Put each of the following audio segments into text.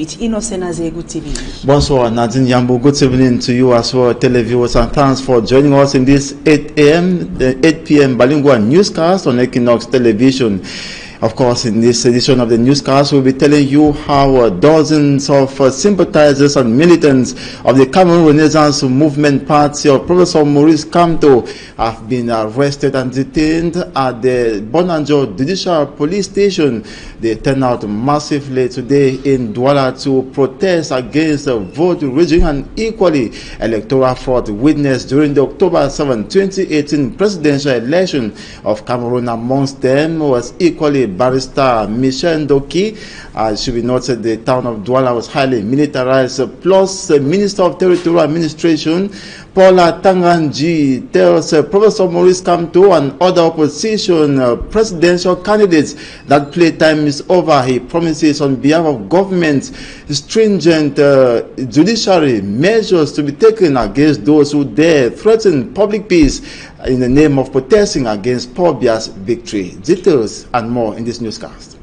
suite. Innocent Azé, good evening. Bonsoir, Nadine Yambo. Good evening to you as well, televiewers, and thanks for joining us in this 8 p.m. bilingual newscast on Equinoxe television. Of course, in this edition of the newscast, we'll be telling you how dozens of sympathizers and militants of the Cameroun Renaissance Movement Party of Professor Maurice Kamto have been arrested and detained at the Bonanjo Judicial Police Station. They turned out massively today in Douala to protest against the vote rigging and equally electoral fraud witnessed during the October 7, 2018 presidential election of Cameroon. Amongst them was equally Barrister Michel Ndoki. Should be noted the town of Douala was highly militarized, plus the Minister of Territorial Administration Paula Tanganji tells Professor Maurice Kamto and other opposition presidential candidates that playtime is over. He promises on behalf of government stringent judiciary measures to be taken against those who dare threaten public peace in the name of protesting against Paul Biya's victory. Details and more in this newscast.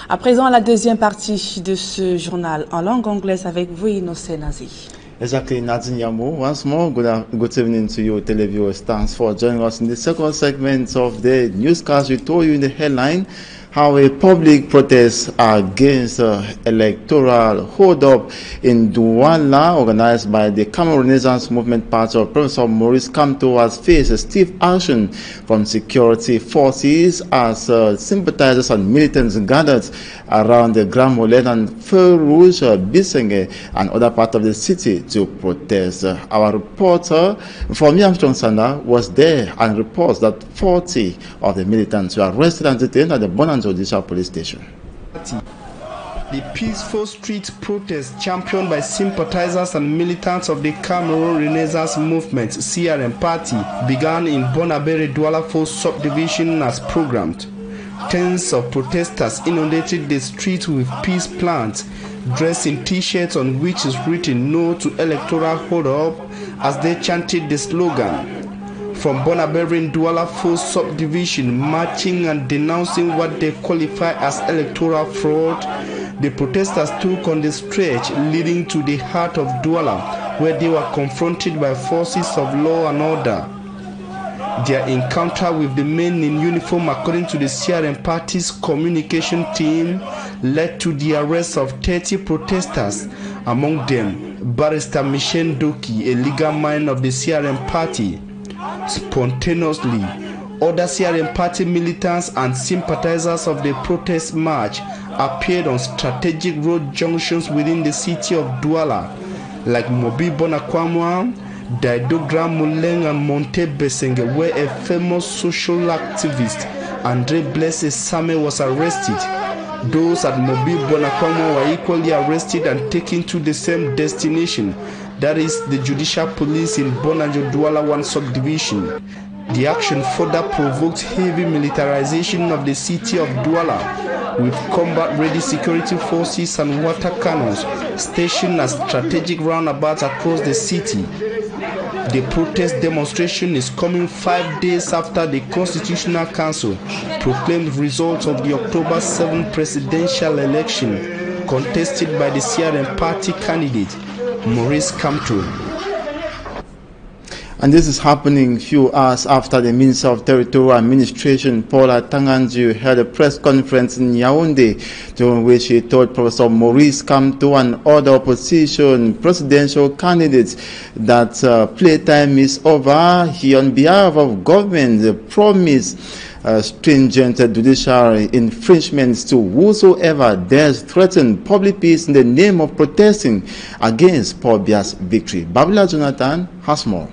À présent, la deuxième partie de ce journal en langue anglaise avec vous, Innocent Azé. Exactly, Nadine Yambo. Once more, good evening to you, televiewers. Thanks for joining us in the second segment of the newscast. We told you in the headline how a public protest against electoral hold-up in Douala, organized by the Cameroun Renaissance Movement Party of Professor Maurice Kamto, has faced a stiff action from security forces as sympathizers and militants gathered around the Grand Moulin and Feu Rouge, Bisenge, and other parts of the city to protest. Our reporter, Fomi Armstrong Sanda, was there and reports that 40 of the militants were arrested and detained at the Bonanjo Judicial Police Station. The peaceful street protest championed by sympathizers and militants of the Cameroun Renaissance Movement (CRM) party began in Bonabere Douala 4 subdivision as programmed. Tens of protesters inundated the streets with peace plants, dressed in t-shirts on which is written "No to Electoral Hold-Up" as they chanted the slogan. From Bonabere Douala 4 subdivision, marching and denouncing what they qualify as electoral fraud, the protesters took on the stretch leading to the heart of Douala, where they were confronted by forces of law and order. Their encounter with the men in uniform, according to the CRM party's communication team, led to the arrest of 30 protesters, among them Barrister Michel Ndoki, a legal mind of the CRM party. Spontaneously, other CRM party militants and sympathizers of the protest march appeared on strategic road junctions within the city of Douala, like Mobi Bonakwamwa, Daido Grand Moulin and Monte Besenge, where a famous social activist, Andre Blesse Same, was arrested. Those at Mobi Bonakwamwa were equally arrested and taken to the same destination, that is the Judicial Police in Bonanjo Douala 1 subdivision. The action further provoked heavy militarization of the city of Douala, with combat-ready security forces and water cannons stationed at strategic roundabouts across the city. The protest demonstration is coming 5 days after the Constitutional Council proclaimed results of the October 7 presidential election contested by the CRM party candidate Maurice Kamto. And this is happening few hours after the Minister of Territorial Administration, Paula Tanganji, held a press conference in Yaoundé, during which he told Professor Maurice Kamto and other opposition presidential candidates that playtime is over. He, on behalf of government, promised stringent judicial infringements to whosoever dares threaten public peace in the name of protesting against Paul Biya's victory. Babila Jonathan has more.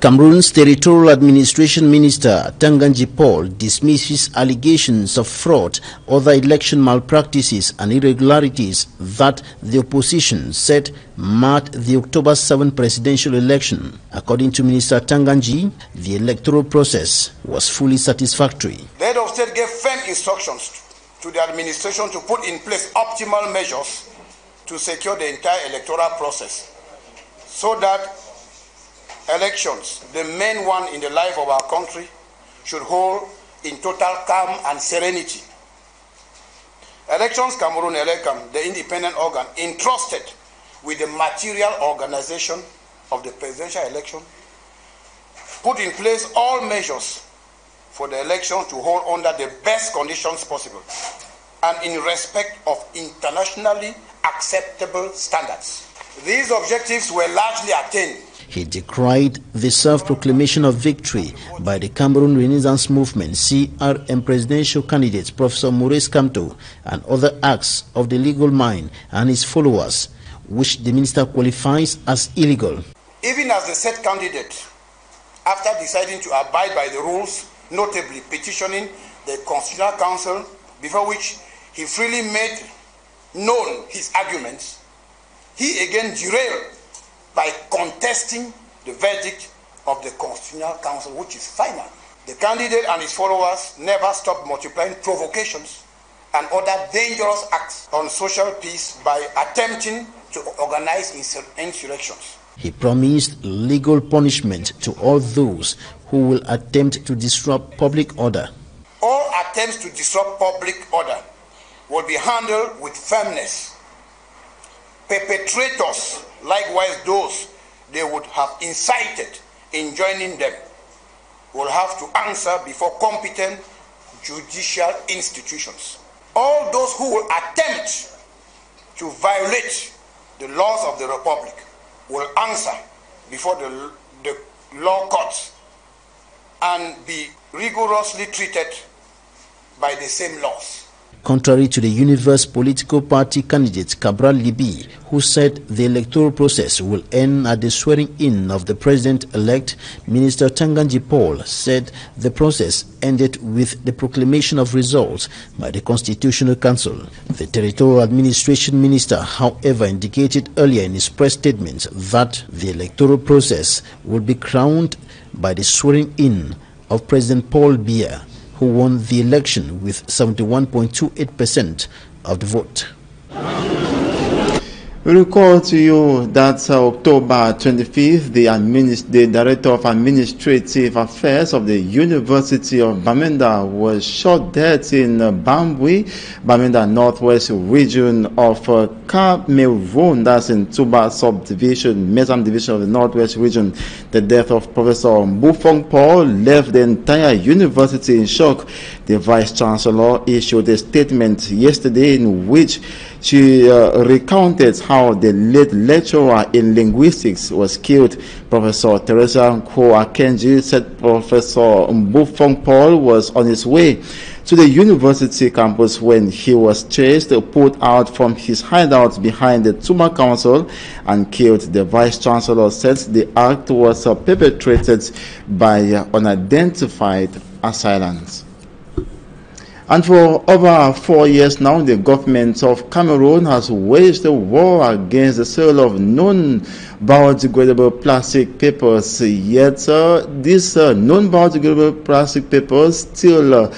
Cameroon's Territorial Administration Minister Tanganji Paul dismisses allegations of fraud, other election malpractices and irregularities that the opposition said marked the October 7 presidential election. According to Minister Tanganji, the electoral process was fully satisfactory. The head of state gave firm instructions to the administration to put in place optimal measures to secure the entire electoral process. so that elections, the main one in the life of our country, should hold in total calm and serenity. Elections Cameroun Elecam, the independent organ entrusted with the material organization of the presidential election, put in place all measures for the election to hold under the best conditions possible and in respect of internationally acceptable standards. These objectives were largely attained. He decried the self-proclamation of victory by the Cameroun Renaissance Movement CRM presidential candidate Professor Maurice Kamto and other acts of the legal mind and his followers, which the minister qualifies as illegal. Even as the said candidate, after deciding to abide by the rules, notably petitioning the Constitutional Council, before which he freely made known his arguments, he again derailed by contesting the verdict of the Constitutional Council, which is final. The candidate and his followers never stopped multiplying provocations and other dangerous acts on social peace by attempting to organize insurrections. He promised legal punishment to all those who will attempt to disrupt public order. All attempts to disrupt public order will be handled with firmness. Perpetrators, likewise those they would have incited in joining them, will have to answer before competent judicial institutions. All those who will attempt to violate the laws of the Republic will answer before the law courts and be rigorously treated by the same laws. Contrary to the Universe Political Party candidate Cabral Libi, who said the electoral process will end at the swearing-in of the president-elect, Minister Tanganji Paul said the process ended with the proclamation of results by the Constitutional Council. The Territorial Administration Minister, however, indicated earlier in his press statement that the electoral process will be crowned by the swearing-in of President Paul Biya, who won the election with 71.28% of the vote. We recall to you that October 25th, the Director of Administrative Affairs of the University of Bamenda was shot dead in Bambui, Bamenda Northwest region of Cameroun, that's in Tuba subdivision, Mesam division of the Northwest region. The death of Professor Mbufong Paul left the entire university in shock. The Vice Chancellor issued a statement yesterday in which she recounted how the late lecturer in linguistics was killed. Professor Teresa Akenji said Professor Mbufong Paul was on his way to the university campus when he was chased, pulled out from his hideout behind the Tuma Council and killed. The Vice Chancellor said the act was perpetrated by unidentified assailants. And for over 4 years now, the government of Cameroon has waged a war against the sale of non-biodegradable plastic papers. Yet, these non-biodegradable plastic papers still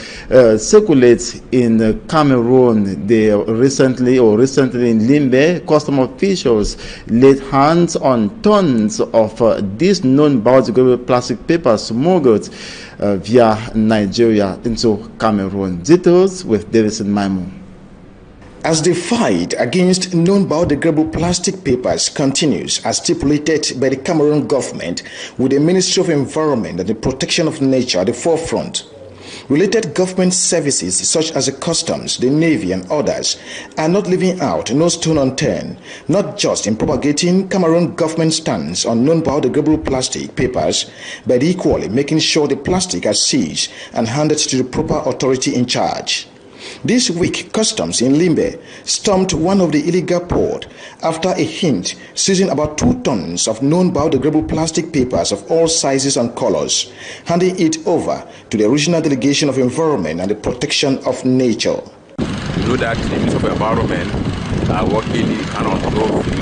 circulate in Cameroon. Recently in Limbe, custom officials laid hands on tons of these non-biodegradable plastic papers smuggled via Nigeria into Cameroon. Details with Davidson Maimo. As the fight against non-biodegradable plastic papers continues as stipulated by the Cameroon government, with the Ministry of Environment and the Protection of Nature at the forefront, related government services such as the Customs, the Navy and others are not leaving out no stone unturned, not just in propagating Cameroon government stance on non-biodegradable plastic papers, but equally making sure the plastic are seized and handed to the proper authority in charge. This week, Customs in Limbe stormed one of the illegal ports after a hint seizing about 2 tons of non-biodegradable plastic papers of all sizes and colors, handing it over to the Regional Delegation of Environment and the Protection of Nature. You know that the Ministry of Environment are working in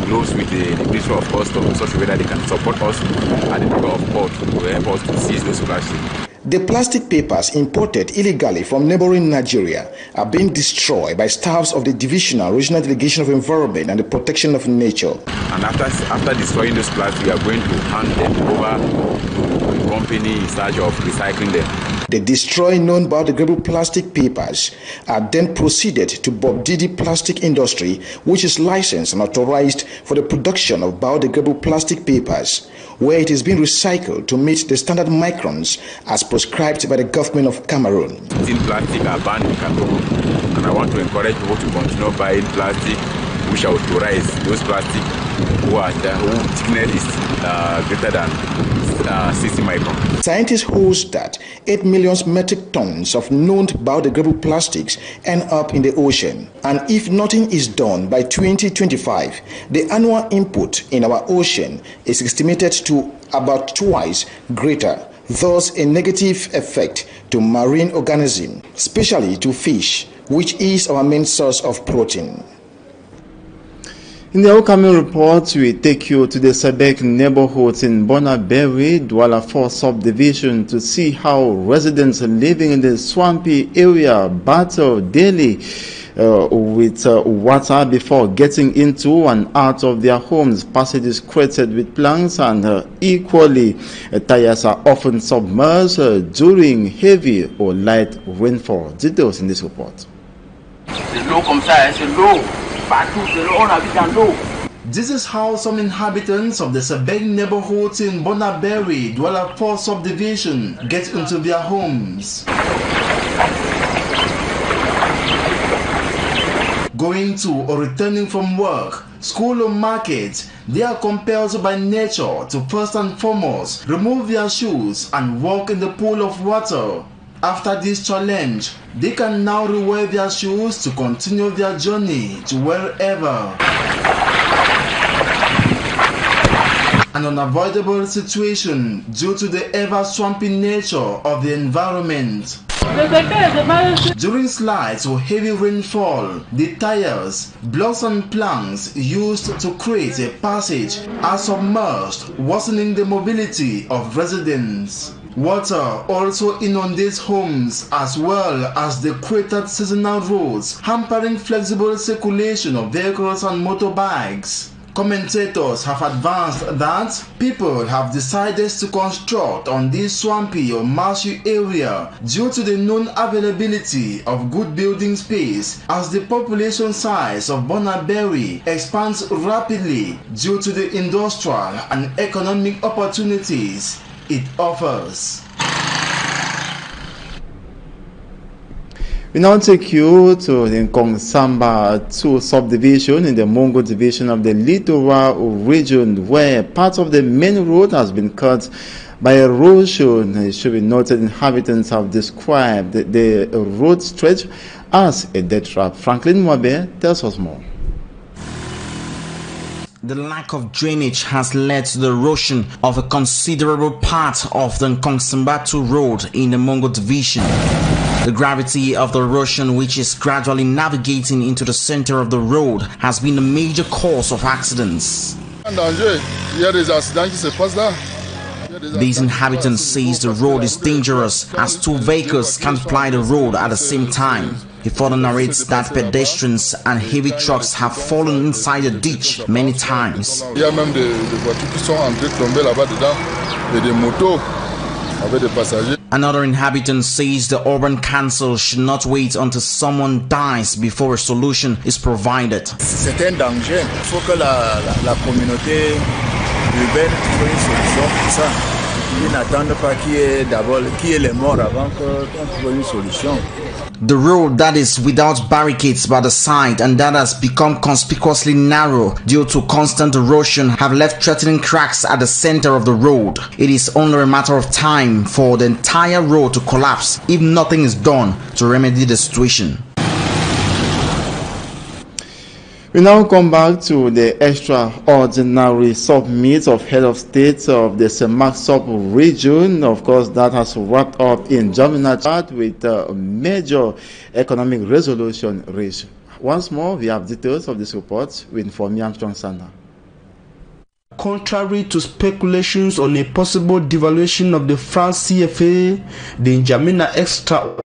close with the Ministry of Customs in such a way that they can support us at the level of port to help us to seize those plastics. The plastic papers imported illegally from neighboring Nigeria are being destroyed by staffs of the Divisional Regional Delegation of Environment and the Protection of Nature. And after destroying those plastics, we are going to hand them over to the company in charge of recycling them. The destroyed non-biodegradable plastic papers are then proceeded to Bob Didi Plastic Industry, which is licensed and authorized for the production of biodegradable plastic papers, where it is being recycled to meet the standard microns as prescribed by the government of Cameroon. Thin plastic are banned in Cameroon, and I want to encourage people to continue buying plastic, which are authorized. Those plastic whose thickness is greater than 60 microns. Scientists host that 8 million metric tons of known biodegradable plastics end up in the ocean. And if nothing is done by 2025, the annual input in our ocean is estimated to about twice greater, thus a negative effect to marine organisms, especially to fish, which is our main source of protein. In the upcoming report, we take you to the Sebek neighborhoods in Bonaberi, Douala 4 subdivision to see how residents living in the swampy area battle daily with water before getting into and out of their homes. Passages created with planks and equally tires are often submerged during heavy or light rainfall. Details in this report. This is how some inhabitants of the Sebek neighborhoods in Bonaberi, Douala 4 subdivision get into their homes. Going to or returning from work, school or market, they are compelled by nature to first and foremost remove their shoes and walk in the pool of water. After this challenge, they can now rewear their shoes to continue their journey to wherever. An unavoidable situation due to the ever-swampy nature of the environment. During slight or heavy rainfall, the tires, blocks and planks used to create a passage are submerged, worsening the mobility of residents. Water also inundates homes as well as the cratered seasonal roads, hampering flexible circulation of vehicles and motorbikes. Commentators have advanced that people have decided to construct on this swampy or marshy area due to the known availability of good building space as the population size of Bonaberi expands rapidly due to the industrial and economic opportunities it offers. We now take you to the Nkongsamba 2 subdivision in the Mongo division of the Littoral region, where part of the main road has been cut by erosion. It should be noted inhabitants have described the road stretch as a death trap. Franklin Mwabe tells us more. The lack of drainage has led to the erosion of a considerable part of the Nkongsamba 2 road in the Mongo division. The gravity of the erosion, which is gradually navigating into the center of the road, has been a major cause of accidents. These inhabitants say the road is dangerous as two vehicles can't ply the road at the same time. He further narrates that pedestrians and heavy trucks have fallen inside the ditch many times. Another inhabitant says the urban council should not wait until someone dies before a solution is provided. C'est un danger. Il faut que la communauté urbaine trouve une solution pour ça. Ils n'attendent pas qu'il y ait les morts avant qu'on trouve une solution. The road that is without barricades by the side and that has become conspicuously narrow due to constant erosion have left threatening cracks at the center of the road. It is only a matter of time for the entire road to collapse if nothing is done to remedy the situation. We now come back to the extraordinary summit of head of states of the Semak sub region. Of course, that has wrapped up in Jaminat with a major economic resolution reached. Once more, we have details of this report with Informi Armstrong Sanda. contrary to speculations on a possible devaluation of the franc CFA, the N'Djamena extra